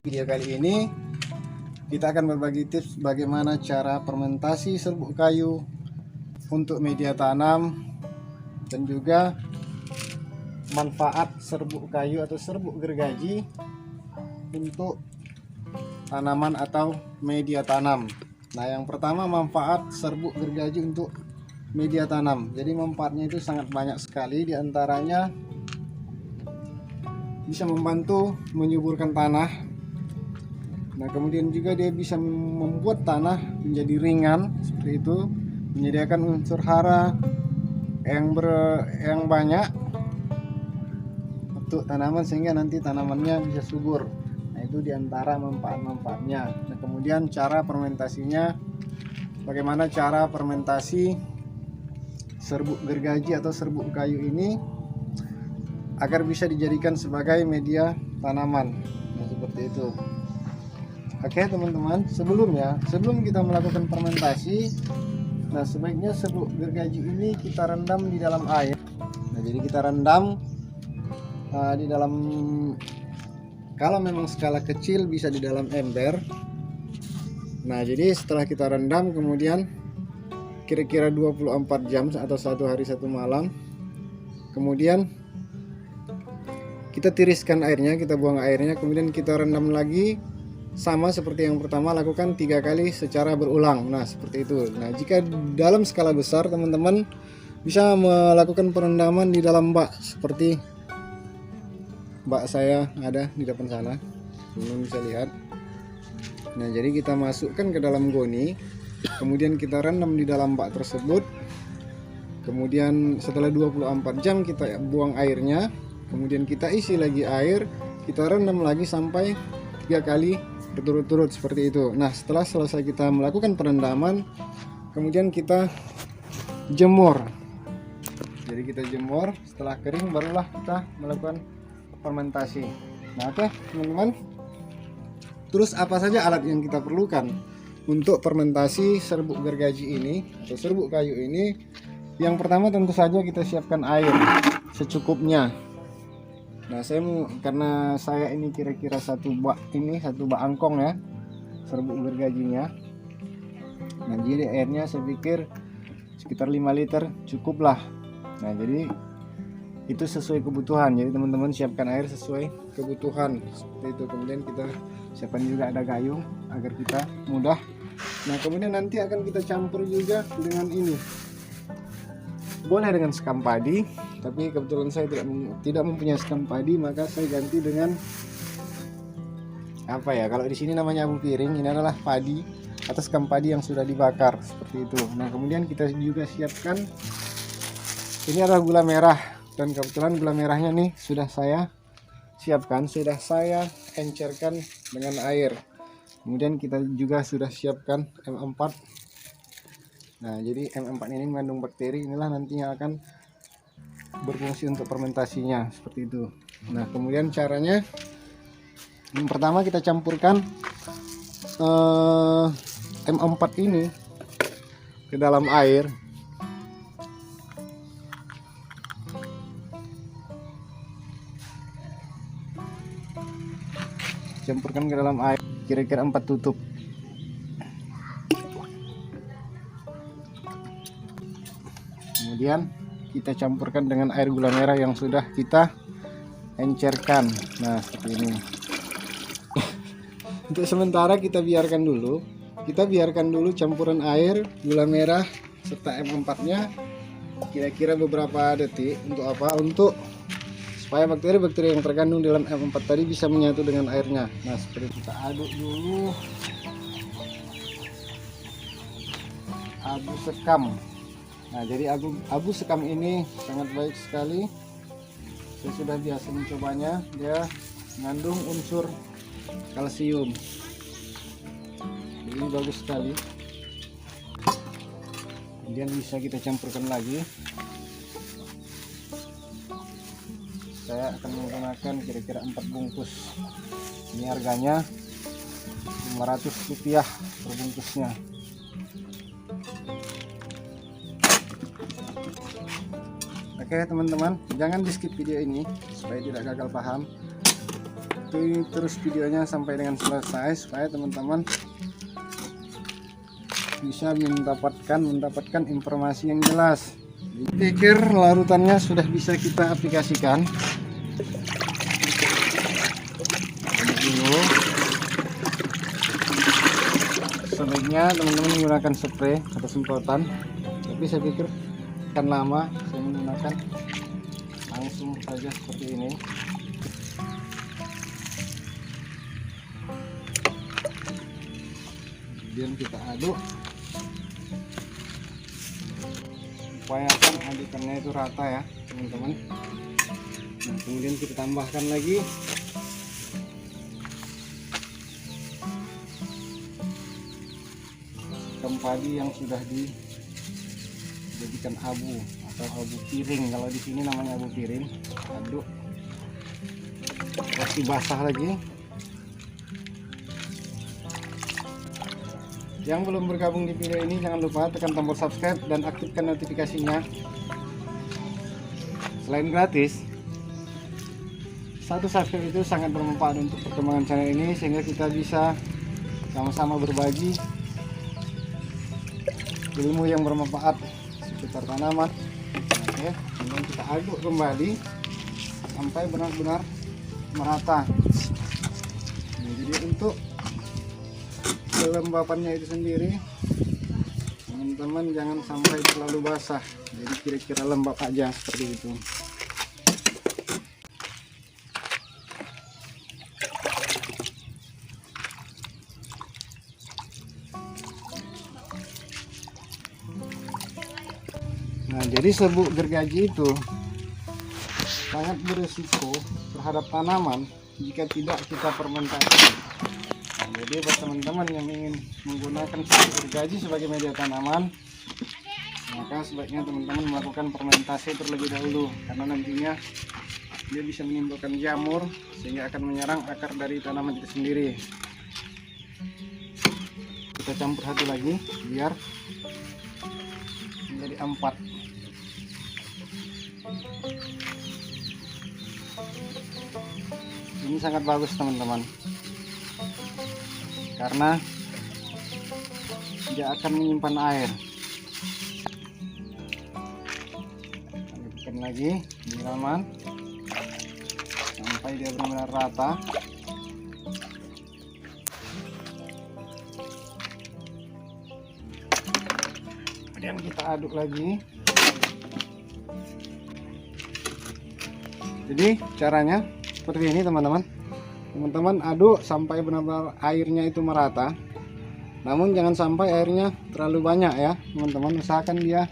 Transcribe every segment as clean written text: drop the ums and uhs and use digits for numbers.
Video kali ini kita akan berbagi tips bagaimana cara fermentasi serbuk kayu untuk media tanam dan juga manfaat serbuk kayu atau serbuk gergaji untuk tanaman atau media tanam. Nah, yang pertama manfaat serbuk gergaji untuk media tanam. Jadi manfaatnya itu sangat banyak sekali, diantaranya bisa membantu menyuburkan tanah. Nah, kemudian juga dia bisa membuat tanah menjadi ringan seperti itu, menyediakan unsur hara yang banyak untuk tanaman sehingga nanti tanamannya bisa subur. Nah, itu diantara manfaat-manfaatnya. Nah, kemudian cara fermentasinya, bagaimana cara fermentasi serbuk gergaji atau serbuk kayu ini agar bisa dijadikan sebagai media tanaman. Nah, seperti itu. Oke teman-teman, sebelum kita melakukan fermentasi, nah sebaiknya serbuk gergaji ini kita rendam di dalam air. Nah, jadi kita rendam di dalam, kalau memang skala kecil bisa di dalam ember. Nah, jadi setelah kita rendam, kemudian kira-kira 24 jam atau 1 hari 1 malam, kemudian kita tiriskan airnya, kita buang airnya, kemudian kita rendam lagi. Sama seperti yang pertama, lakukan 3 kali secara berulang. Nah, seperti itu. Nah, jika dalam skala besar, teman-teman bisa melakukan perendaman di dalam bak seperti bak saya ada di depan sana, teman-teman bisa lihat. Nah, jadi kita masukkan ke dalam goni, kemudian kita rendam di dalam bak tersebut. Kemudian setelah 24 jam kita buang airnya, kemudian kita isi lagi air, kita rendam lagi sampai 3 kali berturut-turut seperti itu. Nah, setelah selesai kita melakukan perendaman, kemudian kita jemur. Jadi kita jemur, setelah kering barulah kita melakukan fermentasi. Nah, oke teman-teman, terus apa saja alat yang kita perlukan untuk fermentasi serbuk gergaji ini atau serbuk kayu ini? Yang pertama tentu saja kita siapkan air secukupnya. Nah, karena saya ini kira-kira satu bak angkong ya, serbuk gergajinya. Nah, jadi airnya saya pikir sekitar 5 liter cukup lah. Nah, jadi itu sesuai kebutuhan. Jadi teman-teman siapkan air sesuai kebutuhan seperti itu. Kemudian kita siapkan juga ada gayung agar kita mudah. Nah, kemudian nanti akan kita campur juga dengan ini. Boleh dengan sekam padi, tapi kebetulan saya tidak mempunyai sekam padi, maka saya ganti dengan apa ya? Kalau di sini namanya abu piring, ini adalah padi atau sekam padi yang sudah dibakar seperti itu. Nah, kemudian kita juga siapkan ini adalah gula merah, dan kebetulan gula merahnya nih sudah saya siapkan, sudah saya encerkan dengan air. Kemudian kita juga sudah siapkan M4. Nah, jadi M4 ini mengandung bakteri, inilah nantinya akan berfungsi untuk fermentasinya seperti itu. Nah, kemudian caranya, yang pertama kita campurkan M4 ini ke dalam air. Campurkan ke dalam air kira-kira 4 tutup. Kemudian kita campurkan dengan air gula merah yang sudah kita encerkan. Nah, seperti ini. Untuk sementara kita biarkan dulu campuran air, gula merah serta M4-nya kira-kira beberapa detik. Untuk apa? Untuk supaya bakteri-bakteri yang terkandung dalam M4 tadi bisa menyatu dengan airnya. Nah, seperti kita aduk dulu. Abu sekam. Nah, jadi abu sekam ini sangat baik sekali. Saya sudah biasa mencobanya. Dia mengandung unsur kalsium. Jadi bagus sekali. Kemudian bisa kita campurkan lagi. Saya akan menggunakan kira-kira 4 bungkus. Ini harganya Rp500 per bungkusnya. Oke teman-teman, jangan di skip video ini supaya tidak gagal paham. ikuti terus videonya sampai dengan selesai supaya teman-teman bisa mendapatkan informasi yang jelas. Pikir larutannya sudah bisa kita aplikasikan. Dulu sebaiknya teman-teman menggunakan spray atau semprotan, tapi saya pikir akan lama, saya menggunakan langsung saja seperti ini. Kemudian kita aduk, upayakan adukannya itu rata ya teman-teman. Nah, kemudian kita tambahkan lagi sistem padi yang sudah dijadikan abu atau abu piring, kalau di sini namanya abu piring. Aduk, masih basah lagi. Yang belum bergabung di video ini jangan lupa tekan tombol subscribe dan aktifkan notifikasinya. Selain gratis, satu subscribe itu sangat bermanfaat untuk perkembangan channel ini, sehingga kita bisa sama-sama berbagi ilmu yang bermanfaat seputar tanaman. Oke, kemudian kita aduk kembali sampai benar-benar merata. Nah, jadi untuk kelembapannya itu sendiri, teman-teman jangan sampai terlalu basah, jadi kira-kira lembab aja seperti itu. Nah, jadi serbuk gergaji itu sangat berisiko terhadap tanaman jika tidak kita fermentasi. Jadi buat teman-teman yang ingin menggunakan serbuk gergaji sebagai media tanaman, maka sebaiknya teman-teman melakukan fermentasi terlebih dahulu, karena nantinya dia bisa menimbulkan jamur sehingga akan menyerang akar dari tanaman itu sendiri. Kita campur satu lagi biar menjadi 4. Ini sangat bagus teman-teman, karena dia akan menyimpan air. Adukkan lagi nyiraman sampai dia benar-benar rata. Kemudian kita aduk lagi. Jadi caranya seperti ini teman-teman. Teman-teman aduk sampai benar-benar airnya itu merata. Namun jangan sampai airnya terlalu banyak ya teman-teman. Usahakan dia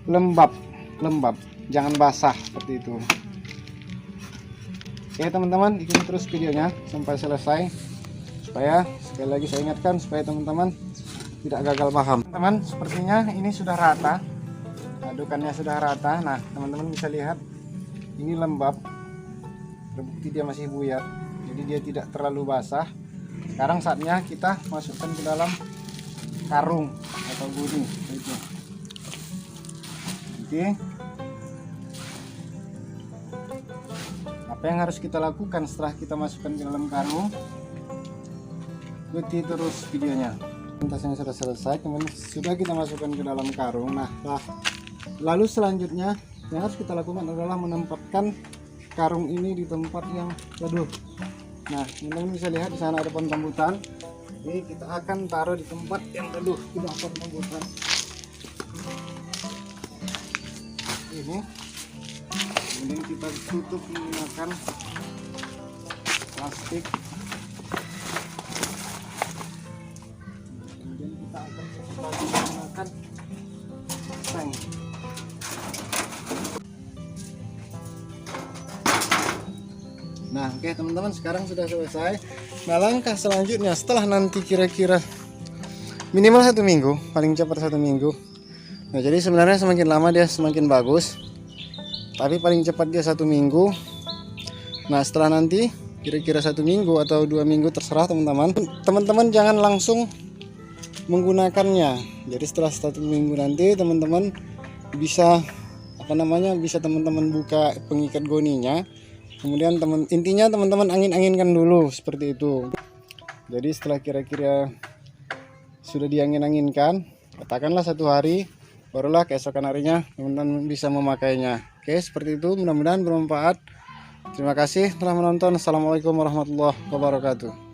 lembab, jangan basah seperti itu. Oke teman-teman, ikuti terus videonya sampai selesai, supaya sekali lagi saya ingatkan supaya teman-teman tidak gagal paham. Teman-teman, sepertinya ini sudah rata, adukannya sudah rata. Nah teman-teman bisa lihat ini lembab, terbukti dia masih buyar, jadi dia tidak terlalu basah. Sekarang saatnya kita masukkan ke dalam karung atau guni. Oke, apa yang harus kita lakukan setelah kita masukkan ke dalam karung? Ikuti terus videonya. Fermentasinya sudah selesai, kemudian sudah kita masukkan ke dalam karung. Nah, lalu selanjutnya yang harus kita lakukan adalah menempatkan karung ini di tempat yang teduh. Nah, teman-teman bisa lihat di sana ada pohon rambutan. Ini kita akan taruh di tempat yang teduh, tidak pohon rambutan. Ini. Kemudian kita tutup menggunakan plastik. Kemudian kita akan menggunakan tank. Nah, oke teman-teman, sekarang sudah selesai. Nah, langkah selanjutnya setelah nanti kira-kira minimal 1 minggu, paling cepat 1 minggu. Nah, jadi sebenarnya semakin lama dia semakin bagus, tapi paling cepat dia 1 minggu. Nah, setelah nanti kira-kira 1 minggu atau 2 minggu terserah teman-teman. Teman-teman jangan langsung menggunakannya. Jadi setelah 1 minggu nanti teman-teman bisa bisa teman-teman buka pengikat goninya. Kemudian intinya teman-teman angin-anginkan dulu seperti itu. Jadi setelah kira-kira sudah diangin-anginkan, katakanlah 1 hari, barulah keesokan harinya teman-teman bisa memakainya. Oke, seperti itu, mudah-mudahan bermanfaat. Terima kasih telah menonton. Assalamualaikum warahmatullahi wabarakatuh.